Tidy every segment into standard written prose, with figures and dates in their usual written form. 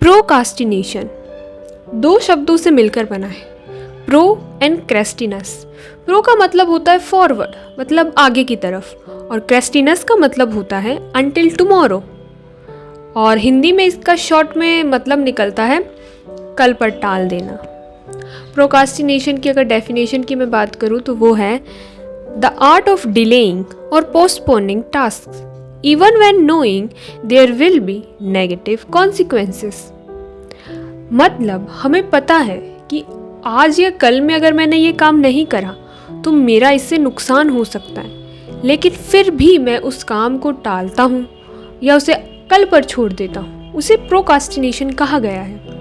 Procrastination दो शब्दों से मिलकर बना है, प्रो एंड क्रेस्टिनस। प्रो का मतलब होता है फॉरवर्ड, मतलब आगे की तरफ, और क्रेस्टिनस का मतलब होता है अनटिल टुमारो, और हिंदी में इसका शॉर्ट में मतलब निकलता है कल पर टाल देना। प्रोकास्टिनेशन की अगर डेफिनेशन की मैं बात करूँ तो वो है द आर्ट ऑफ डिलेइंग और postponing task even when knowing there will be negative consequences। मतलब हमें पता है कि आज या कल में अगर मैंने ये काम नहीं करा तो मेरा इससे नुकसान हो सकता है, लेकिन फिर भी मैं उस काम को टालता हूँ या उसे कल पर छोड़ देता हूँ, उसे प्रोकास्टिनेशन कहा गया है।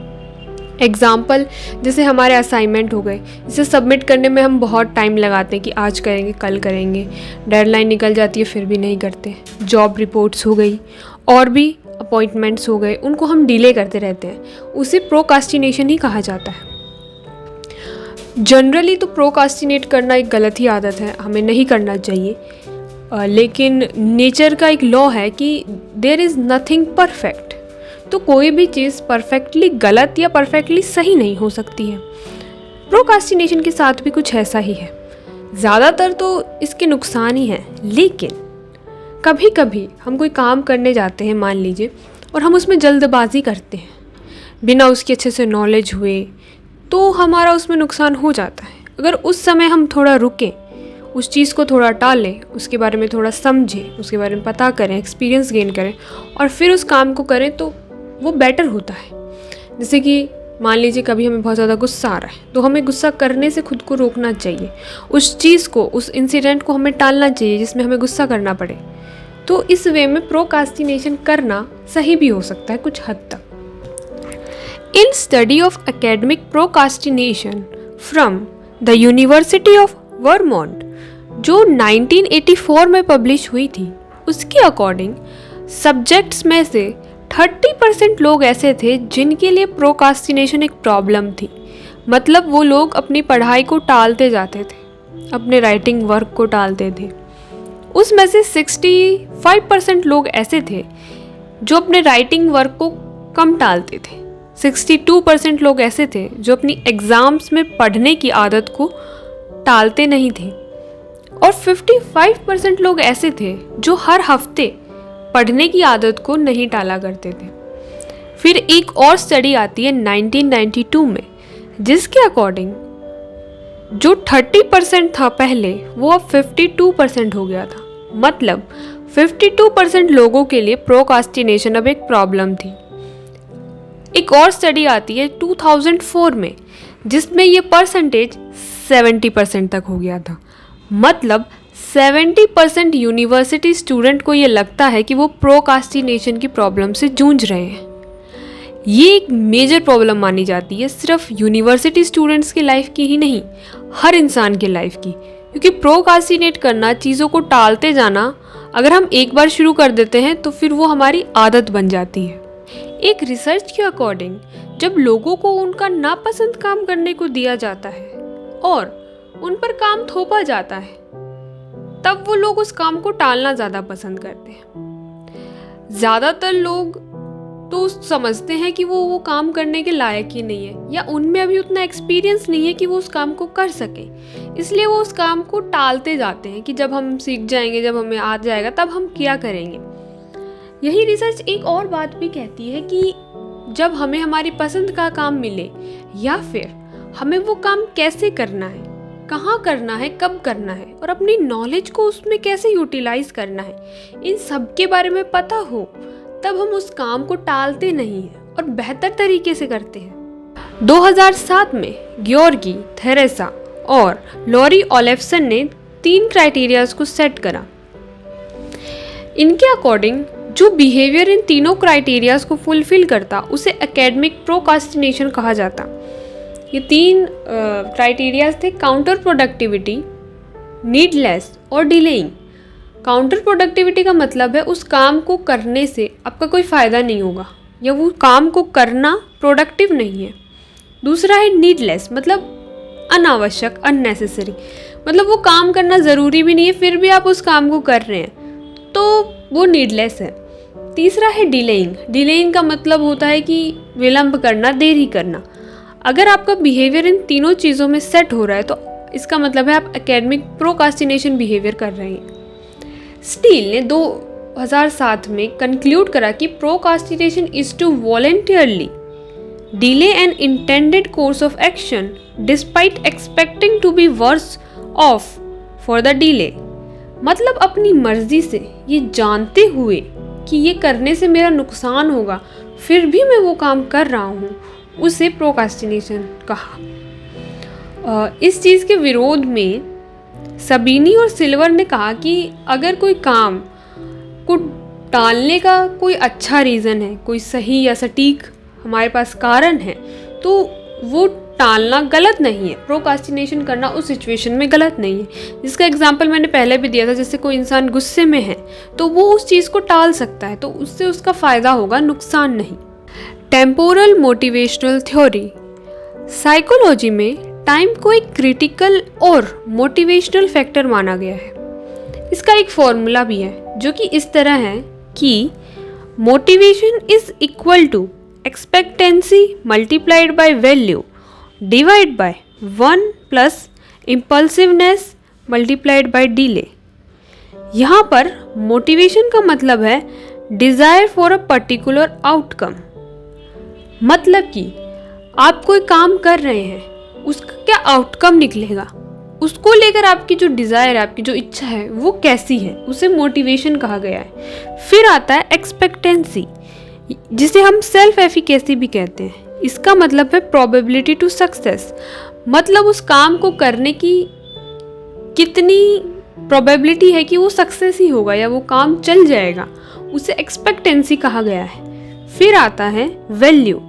एग्ज़ाम्पल, जैसे हमारे असाइनमेंट हो गए, इसे सबमिट करने में हम बहुत टाइम लगाते हैं कि आज करेंगे कल करेंगे, डेडलाइन निकल जाती है फिर भी नहीं करते। जॉब रिपोर्ट्स हो गई और भी अपॉइंटमेंट्स हो गए, उनको हम डिले करते रहते हैं, उसे प्रोकास्टिनेशन ही कहा जाता है। जनरली तो प्रोकास्टिनेट करना एक गलत ही आदत है, हमें नहीं करना चाहिए, लेकिन नेचर का एक लॉ है कि देयर इज़ नथिंग परफेक्ट, तो कोई भी चीज़ परफेक्टली गलत या परफेक्टली सही नहीं हो सकती है। प्रोकास्टिनेशन के साथ भी कुछ ऐसा ही है। ज़्यादातर तो इसके नुकसान ही हैं, लेकिन कभी कभी हम कोई काम करने जाते हैं मान लीजिए, और हम उसमें जल्दबाजी करते हैं बिना उसकी अच्छे से नॉलेज हुए, तो हमारा उसमें नुकसान हो जाता है। अगर उस समय हम थोड़ा रुकें, उस चीज़ को थोड़ा टालें, उसके बारे में थोड़ा समझें, उसके बारे में पता करें, एक्सपीरियंस गेन करें और फिर उस काम को करें तो वो बेटर होता है। जैसे कि मान लीजिए कभी हमें बहुत ज़्यादा गुस्सा आ रहा है, तो हमें गुस्सा करने से खुद को रोकना चाहिए, उस चीज़ को, उस इंसिडेंट को हमें टालना चाहिए जिसमें हमें गुस्सा करना पड़े। तो इस वे में प्रोकास्टिनेशन करना सही भी हो सकता है कुछ हद तक। In study of academic procrastination from the university of Vermont, जो 1984 में पब्लिश हुई थी, उसके अकॉर्डिंग सब्जेक्ट्स में से 30% लोग ऐसे थे जिनके लिए प्रोकास्टिनेशन एक प्रॉब्लम थी। मतलब वो लोग अपनी पढ़ाई को टालते जाते थे, अपने राइटिंग वर्क को टालते थे। उसमें से 65% लोग ऐसे थे जो अपने राइटिंग वर्क को कम टालते थे। 62% लोग ऐसे थे जो अपनी एग्ज़ाम्स में पढ़ने की आदत को टालते नहीं थे, और 55% लोग ऐसे थे जो हर हफ्ते पढ़ने की आदत को नहीं टाला करते थे। फिर एक और स्टडी आती है 1992 में, जिसके अकॉर्डिंग जो 30% था पहले, वो अब 52% हो गया था। मतलब 52% लोगों के लिए प्रोकास्टिनेशन अब एक प्रॉब्लम थी। एक और स्टडी आती है 2004 में, जिसमें ये परसेंटेज 70% तक हो गया था। मतलब 70% यूनिवर्सिटी स्टूडेंट को ये लगता है कि वो प्रोकास्टिनेशन की प्रॉब्लम से जूझ रहे हैं। ये एक मेजर प्रॉब्लम मानी जाती है, सिर्फ यूनिवर्सिटी स्टूडेंट्स की लाइफ की ही नहीं, हर इंसान की लाइफ की। क्योंकि प्रोकास्टिनेट करना, चीज़ों को टालते जाना, अगर हम एक बार शुरू कर देते हैं तो फिर वो हमारी आदत बन जाती है। एक रिसर्च के अकॉर्डिंग जब लोगों को उनका नापसंद काम करने को दिया जाता है और उन पर काम थोपा जाता है, तब वो लोग उस काम को टालना ज़्यादा पसंद करते हैं। ज़्यादातर लोग तो समझते हैं कि वो काम करने के लायक ही नहीं है, या उनमें अभी उतना एक्सपीरियंस नहीं है कि वो उस काम को कर सकें, इसलिए वो उस काम को टालते जाते हैं कि जब हम सीख जाएंगे, जब हमें आ जाएगा, तब हम क्या करेंगे। यही रिसर्च एक और बात भी कहती है कि जब हमें हमारी पसंद का काम मिले, या फिर हमें वो काम कैसे करना है, कहाँ करना है, कब करना है, और अपनी नॉलेज को उसमें कैसे यूटिलाइज करना है, इन सब के बारे में पता हो, तब हम उस काम को टालते नहीं हैं और बेहतर तरीके से करते हैं। 2007 में ग्योर्गी थेरेसा और लॉरी ओलेफ्सन ने 3 क्राइटेरियाज को सेट करा। इनके अकॉर्डिंग जो बिहेवियर इन तीनों क्राइटेरियाज को फुलफिल करता, उसे एकेडमिक प्रोकास्टिनेशन कहा जाता। ये 3 क्राइटेरियाज थे: काउंटर प्रोडक्टिविटी, नीडलेस और डिलेइंग। काउंटर प्रोडक्टिविटी का मतलब है उस काम को करने से आपका कोई फ़ायदा नहीं होगा, या वो काम को करना प्रोडक्टिव नहीं है। दूसरा है नीडलेस, मतलब अनावश्यक, अननेसेसरी, मतलब वो काम करना ज़रूरी भी नहीं है, फिर भी आप उस काम को कर रहे हैं, तो वो नीडलेस है। तीसरा है डिलेइंग। डिलेइंग का मतलब होता है कि विलंब करना, देरी करना। अगर आपका बिहेवियर इन तीनों चीज़ों में सेट हो रहा है तो इसका मतलब है आप एकेडमिक प्रोकास्टिनेशन बिहेवियर कर रहे हैं। स्टील ने 2007 में कंक्लूड करा कि procrastination is to voluntarily delay an intended course of action despite expecting to be worse off for the delay. मतलब अपनी मर्जी से, ये जानते हुए कि ये करने से मेरा नुकसान होगा, फिर भी मैं वो काम कर रहा हूँ, उसे प्रोकास्टिनेशन कहा। इस चीज़ के विरोध में सबीनी और सिल्वर ने कहा कि अगर कोई काम को टालने का कोई अच्छा रीज़न है, कोई सही या सटीक हमारे पास कारण है, तो वो टालना गलत नहीं है। प्रोकास्टिनेशन करना उस सिचुएशन में गलत नहीं है। जिसका एग्जांपल मैंने पहले भी दिया था, जैसे कोई इंसान गुस्से में है तो वो उस चीज़ को टाल सकता है, तो उससे उसका फ़ायदा होगा, नुकसान नहीं। Temporal motivational theory. साइकोलॉजी में टाइम को एक क्रिटिकल और मोटिवेशनल फैक्टर माना गया है। इसका एक फॉर्मूला भी है जो कि इस तरह है कि motivation is equal to expectancy multiplied by value divide by 1 plus impulsiveness multiplied by delay. यहाँ पर मोटिवेशन का मतलब है desire for a particular outcome. मतलब कि आप कोई काम कर रहे हैं, उसका क्या आउटकम निकलेगा, उसको लेकर आपकी जो डिज़ायर है, आपकी जो इच्छा है, वो कैसी है, उसे मोटिवेशन कहा गया है। फिर आता है एक्सपेक्टेंसी, जिसे हम सेल्फ एफिकेसी भी कहते हैं। इसका मतलब है प्रोबेबिलिटी टू सक्सेस। मतलब उस काम को करने की कितनी प्रोबेबिलिटी है कि वो सक्सेस ही होगा या वो काम चल जाएगा, उसे एक्सपेक्टेंसी कहा गया है। फिर आता है वैल्यू,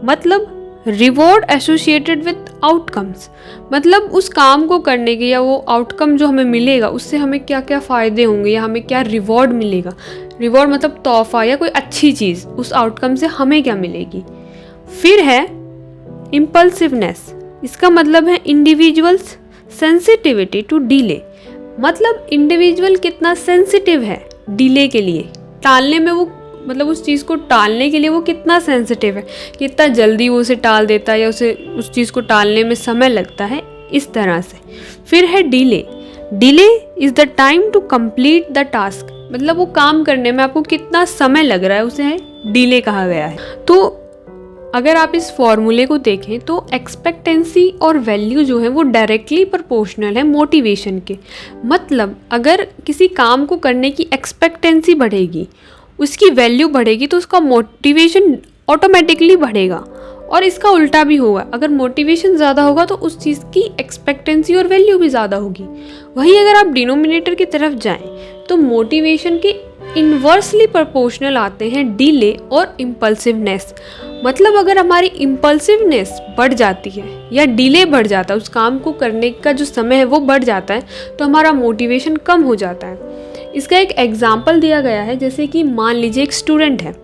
मतलब रिवॉर्ड एसोसिएटेड विथ आउटकम्स। मतलब उस काम को करने के या वो आउटकम जो हमें मिलेगा उससे हमें क्या क्या फ़ायदे होंगे या हमें क्या रिवॉर्ड मिलेगा। रिवॉर्ड मतलब तोहफा या कोई अच्छी चीज़, उस आउटकम से हमें क्या मिलेगी। फिर है इम्पल्सिवनेस। इसका मतलब है इंडिविजुअल्स सेंसिटिविटी टू डिले। मतलब इंडिविजुअल कितना सेंसिटिव है डिले के लिए, टालने में वो, मतलब उस चीज़ को टालने के लिए वो कितना सेंसिटिव है, कितना जल्दी वो उसे टाल देता है या उसे उस चीज़ को टालने में समय लगता है, इस तरह से। फिर है delay. Delay is the time to complete the task. मतलब वो काम करने में आपको कितना समय लग रहा है, उसे डिले कहा गया है। तो अगर आप इस फॉर्मूले को देखें तो एक्सपेक्टेंसी और वैल्यू जो है वो डायरेक्टली प्रोपोर्शनल है मोटिवेशन के। मतलब अगर किसी काम को करने की एक्सपेक्टेंसी बढ़ेगी, उसकी वैल्यू बढ़ेगी, तो उसका मोटिवेशन ऑटोमेटिकली बढ़ेगा। और इसका उल्टा भी होगा, अगर मोटिवेशन ज़्यादा होगा तो उस चीज़ की एक्सपेक्टेंसी और वैल्यू भी ज़्यादा होगी। वहीं अगर आप डिनोमिनेटर की तरफ जाएं तो मोटिवेशन के इन्वर्सली प्रोपोर्शनल आते हैं डिले और इम्पल्सिवनेस। मतलब अगर हमारी इम्पल्सिवनेस बढ़ जाती है या डिले बढ़ जाता है, उस काम को करने का जो समय है वो बढ़ जाता है, तो हमारा मोटिवेशन कम हो जाता है। इसका एक एग्जाम्पल दिया गया है, जैसे कि मान लीजिए एक स्टूडेंट है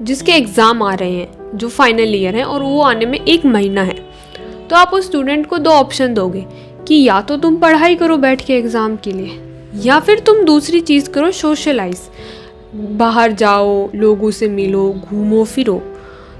जिसके एग्ज़ाम आ रहे हैं जो फाइनल ईयर है और वो आने में 1 महीना है। तो आप उस स्टूडेंट को 2 ऑप्शन दोगे कि या तो तुम पढ़ाई करो बैठ के एग्ज़ाम के लिए, या फिर तुम दूसरी चीज़ करो, सोशलाइज, बाहर जाओ, लोगों से मिलो, घूमो फिरो।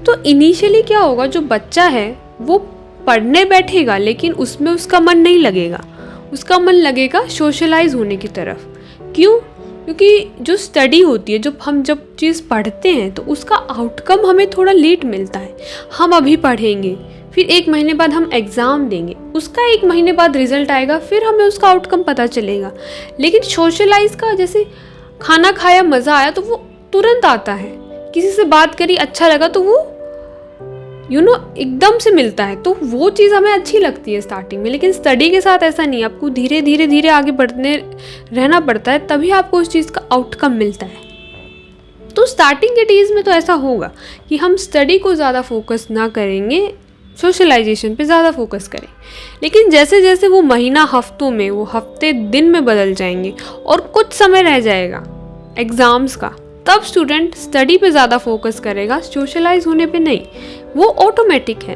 तो इनिशियली क्या होगा, जो बच्चा है वो पढ़ने बैठेगा लेकिन उसमें उसका मन नहीं लगेगा, उसका मन लगेगा सोशलाइज होने की तरफ। क्यों? क्योंकि जो स्टडी होती है, जब चीज़ पढ़ते हैं तो उसका आउटकम हमें थोड़ा लेट मिलता है। हम अभी पढ़ेंगे, फिर 1 महीने बाद हम एग्ज़ाम देंगे, उसका 1 महीने बाद रिजल्ट आएगा, फिर हमें उसका आउटकम पता चलेगा। लेकिन सोशलाइज का, जैसे खाना खाया, मज़ा आया, तो वो तुरंत आता है। किसी से बात करी, अच्छा लगा, तो वो एकदम से मिलता है, तो वो चीज़ हमें अच्छी लगती है स्टार्टिंग में। लेकिन स्टडी के साथ ऐसा नहीं, आपको धीरे धीरे आगे बढ़ने रहना पड़ता है, तभी आपको उस चीज़ का आउटकम मिलता है। तो स्टार्टिंग के डेज में तो ऐसा होगा कि हम स्टडी को ज़्यादा फोकस ना करेंगे, सोशलाइजेशन पे ज़्यादा फोकस करें। लेकिन जैसे जैसे वो महीना हफ्तों में, वो हफ्ते दिन में बदल जाएंगे और कुछ समय रह जाएगा एग्ज़ाम्स का, तब स्टूडेंट स्टडी पे ज़्यादा फोकस करेगा, सोशलाइज होने पे नहीं। वो ऑटोमेटिक है,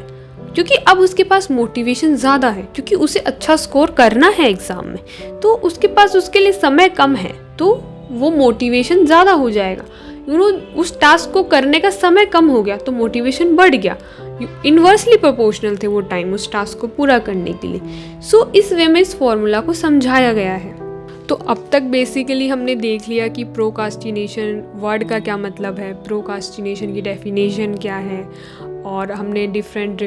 क्योंकि अब उसके पास मोटिवेशन ज़्यादा है, क्योंकि उसे अच्छा स्कोर करना है एग्ज़ाम में, तो उसके पास उसके लिए समय कम है, तो वो मोटिवेशन ज़्यादा हो जाएगा। उस टास्क को करने का समय कम हो गया तो मोटिवेशन बढ़ गया, इन्वर्सली प्रोपोर्शनल थे वो टाइम उस टास्क को पूरा करने के लिए। सो इस वे में इस फॉर्मूला को समझाया गया है। तो अब तक बेसिकली हमने देख लिया कि प्रोकास्टिनेशन वर्ड का क्या मतलब है, प्रोकास्टिनेशन की डेफिनेशन क्या है, और हमने डिफरेंट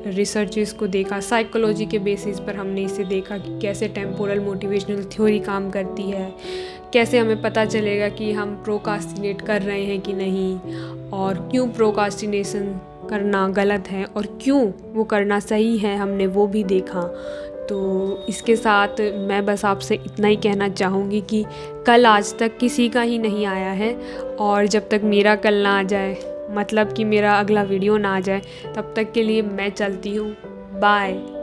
रिसर्चेस को देखा, साइकोलॉजी के बेसिस पर हमने इसे देखा कि कैसे टेम्पोरल मोटिवेशनल थ्योरी काम करती है, कैसे हमें पता चलेगा कि हम प्रोकास्टिनेट कर रहे हैं कि नहीं, और क्यों प्रोकास्टिनेशन करना गलत है और क्यों वो करना सही है, हमने वो भी देखा। तो इसके साथ मैं बस आपसे इतना ही कहना चाहूँगी कि कल आज तक किसी का ही नहीं आया है, और जब तक मेरा कल ना आ जाए, मतलब कि मेरा अगला वीडियो ना आ जाए, तब तक के लिए मैं चलती हूँ। बाय।